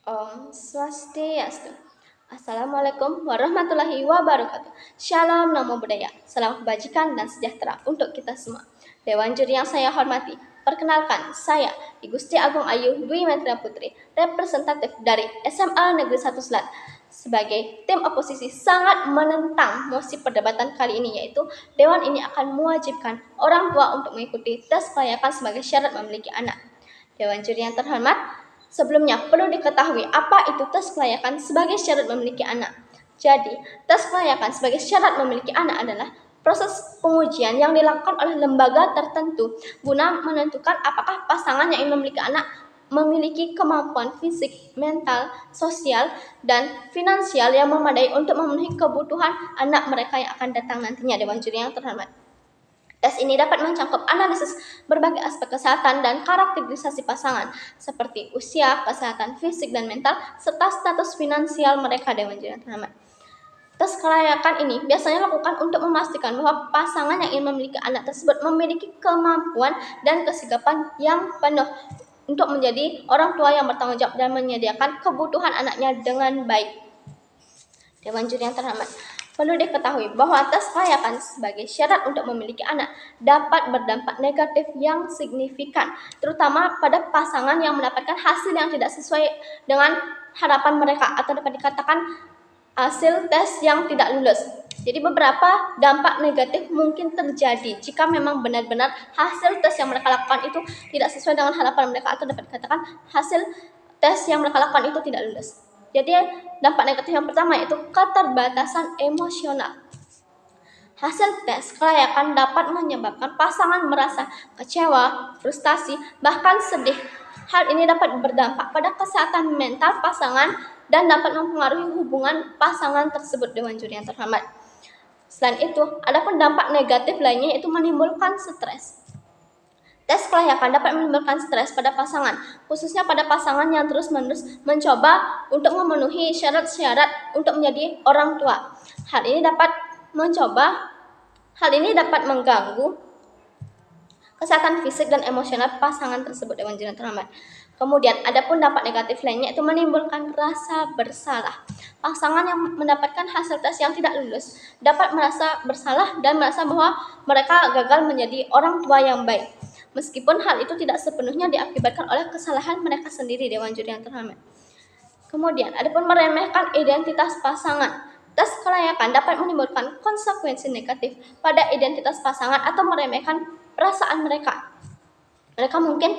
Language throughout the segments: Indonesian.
Om Swastiastu. Assalamualaikum warahmatullahi wabarakatuh. Shalom, namo buddhaya. Salam kebajikan dan sejahtera untuk kita semua. Dewan juri yang saya hormati, perkenalkan saya I Gusti Agung Ayu Dwi Maitreya Putri, representatif dari SMA Negeri 1 Selat. Sebagai tim oposisi sangat menentang mosi perdebatan kali ini, yaitu Dewan ini akan mewajibkan orang tua untuk mengikuti tes kelayakan sebagai syarat memiliki anak. Dewan juri yang terhormat, sebelumnya perlu diketahui apa itu tes kelayakan sebagai syarat memiliki anak. Jadi, tes kelayakan sebagai syarat memiliki anak adalah proses pengujian yang dilakukan oleh lembaga tertentu guna menentukan apakah pasangan yang ingin memiliki anak memiliki kemampuan fisik, mental, sosial, dan finansial yang memadai untuk memenuhi kebutuhan anak mereka yang akan datang nantinya. Dewan juri yang terhormat, tes ini dapat mencakup analisis berbagai aspek kesehatan dan karakterisasi pasangan, seperti usia, kesehatan fisik dan mental, serta status finansial mereka. Dewan juri yang terhormat, tes kelayakan ini biasanya dilakukan untuk memastikan bahwa pasangan yang ingin memiliki anak tersebut memiliki kemampuan dan kesigapan yang penuh untuk menjadi orang tua yang bertanggung jawab dan menyediakan kebutuhan anaknya dengan baik. Dewan juri yang terhormat, perlu diketahui bahwa tes kelayakan sebagai syarat untuk memiliki anak dapat berdampak negatif yang signifikan, terutama pada pasangan yang mendapatkan hasil yang tidak sesuai dengan harapan mereka, atau dapat dikatakan hasil tes yang tidak lulus. Jadi beberapa dampak negatif mungkin terjadi jika memang benar-benar hasil tes yang mereka lakukan itu tidak sesuai dengan harapan mereka, atau dapat dikatakan hasil tes yang mereka lakukan itu tidak lulus. Jadi dampak negatif yang pertama yaitu keterbatasan emosional. Hasil tes kelayakan dapat menyebabkan pasangan merasa kecewa, frustasi, bahkan sedih. Hal ini dapat berdampak pada kesehatan mental pasangan dan dapat mempengaruhi hubungan pasangan tersebut. Dewan juri yang terhormat, selain itu, adapun dampak negatif lainnya yaitu menimbulkan stres. Tes kelayakan dapat menimbulkan stres pada pasangan, khususnya pada pasangan yang terus-menerus mencoba untuk memenuhi syarat-syarat untuk menjadi orang tua. Hal ini dapat mengganggu kesehatan fisik dan emosional pasangan tersebut. Dewan juri yang terhormat, kemudian adapun dampak negatif lainnya itu menimbulkan rasa bersalah. Pasangan yang mendapatkan hasil tes yang tidak lulus dapat merasa bersalah dan merasa bahwa mereka gagal menjadi orang tua yang baik, meskipun hal itu tidak sepenuhnya diakibatkan oleh kesalahan mereka sendiri. Dewan juri yang terhormat, kemudian adapun meremehkan identitas pasangan. Tes kelayakan dapat menimbulkan konsekuensi negatif pada identitas pasangan atau meremehkan perasaan mereka. Mereka mungkin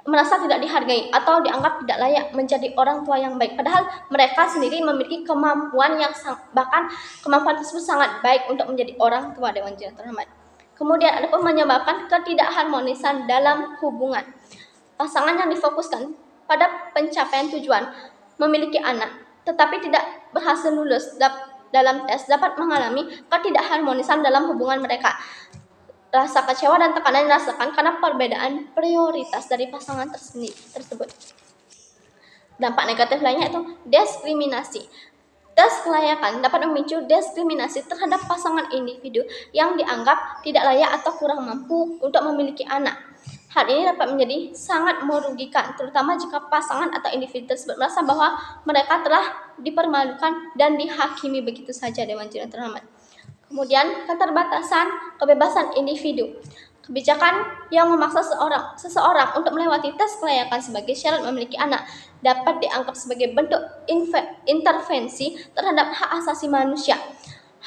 merasa tidak dihargai atau dianggap tidak layak menjadi orang tua yang baik, padahal mereka sendiri memiliki kemampuan bahkan kemampuan tersebut sangat baik untuk menjadi orang tua. Dewan juri yang terhormat, kemudian ada pun menyebabkan ketidakharmonisan dalam hubungan. Pasangan yang difokuskan pada pencapaian tujuan memiliki anak tetapi tidak berhasil lulus dalam tes dapat mengalami ketidakharmonisan dalam hubungan mereka. Rasa kecewa dan tekanan dirasakan karena perbedaan prioritas dari pasangan tersebut. Dampak negatif lainnya itu diskriminasi. Tes kelayakan dapat memicu diskriminasi terhadap pasangan individu yang dianggap tidak layak atau kurang mampu untuk memiliki anak. Hal ini dapat menjadi sangat merugikan, terutama jika pasangan atau individu tersebut merasa bahwa mereka telah dipermalukan dan dihakimi begitu saja. Dewan juri yang terhormat, kemudian keterbatasan kebebasan individu. Kebijakan yang memaksa seseorang untuk melewati tes kelayakan sebagai syarat memiliki anak dapat dianggap sebagai bentuk intervensi terhadap hak asasi manusia.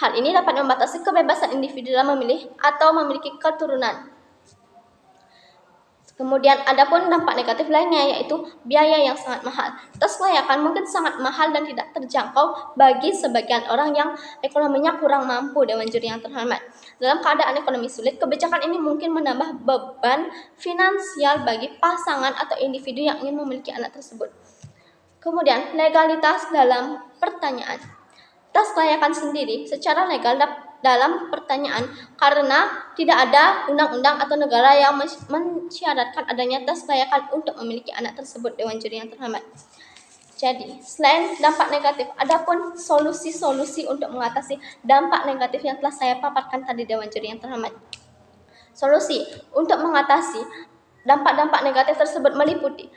Hal ini dapat membatasi kebebasan individu dalam memilih atau memiliki keturunan. Kemudian adapun dampak negatif lainnya yaitu biaya yang sangat mahal. Tes kelayakan mungkin sangat mahal dan tidak terjangkau bagi sebagian orang yang ekonominya kurang mampu. Dewan juri yang terhormat, dalam keadaan ekonomi sulit, kebijakan ini mungkin menambah beban finansial bagi pasangan atau individu yang ingin memiliki anak tersebut. Kemudian legalitas dalam pertanyaan. Tes kelayakan sendiri secara legal dalam pertanyaan karena tidak ada undang-undang atau negara yang mensyaratkan adanya tes kelayakan untuk memiliki anak tersebut. Dewan juri yang terhormat, jadi selain dampak negatif, adapun solusi-solusi untuk mengatasi dampak negatif yang telah saya paparkan tadi. Dewan juri yang terhormat, solusi untuk mengatasi dampak-dampak negatif tersebut meliputi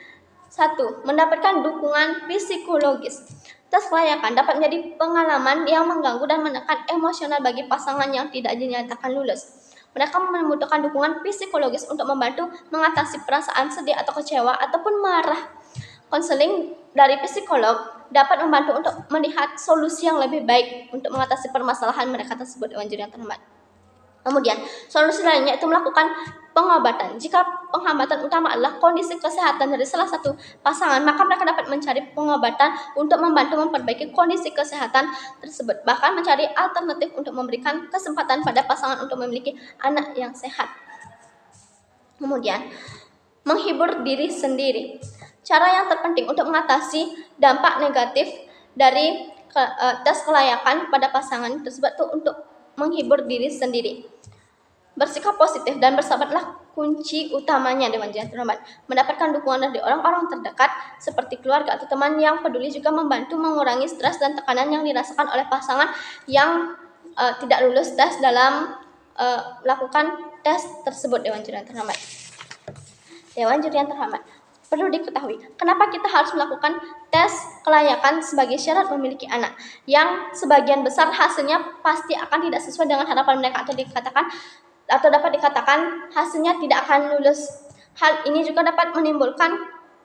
1. Mendapatkan dukungan psikologis. Tes kelayakan dapat menjadi pengalaman yang mengganggu dan menekan emosional bagi pasangan yang tidak dinyatakan lulus. Mereka membutuhkan dukungan psikologis untuk membantu mengatasi perasaan sedih atau kecewa ataupun marah. Konseling dari psikolog dapat membantu untuk melihat solusi yang lebih baik untuk mengatasi permasalahan mereka tersebut, Dewan Juri yang terhormat. Kemudian, solusi lainnya itu melakukan pengobatan. Jika penghambatan utama adalah kondisi kesehatan dari salah satu pasangan, maka mereka dapat mencari pengobatan untuk membantu memperbaiki kondisi kesehatan tersebut. Bahkan mencari alternatif untuk memberikan kesempatan pada pasangan untuk memiliki anak yang sehat. Kemudian, menghibur diri sendiri. Cara yang terpenting untuk mengatasi dampak negatif dari tes kelayakan pada pasangan tersebut itu untuk menghibur diri sendiri. Bersikap positif dan bersabarlah kunci utamanya, Dewan Juri yang terhormat. Mendapatkan dukungan dari orang-orang terdekat seperti keluarga atau teman yang peduli juga membantu mengurangi stres dan tekanan yang dirasakan oleh pasangan yang tidak lulus tes dalam melakukan tes tersebut, Dewan Juri yang terhormat. Dewan Juri yang terhormat, perlu diketahui kenapa kita harus melakukan tes kelayakan sebagai syarat memiliki anak, yang sebagian besar hasilnya pasti akan tidak sesuai dengan harapan mereka atau dapat dikatakan hasilnya tidak akan lulus. Hal ini juga dapat menimbulkan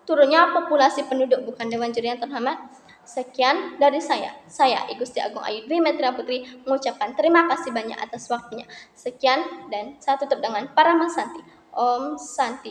turunnya populasi penduduk, bukan, Dewan Juri yang terhormat? Sekian dari saya I Gusti Agung Ayu Dwi Metria Putri mengucapkan terima kasih banyak atas waktunya. Sekian dan saya tutup dengan Paramasanti. Om Santi.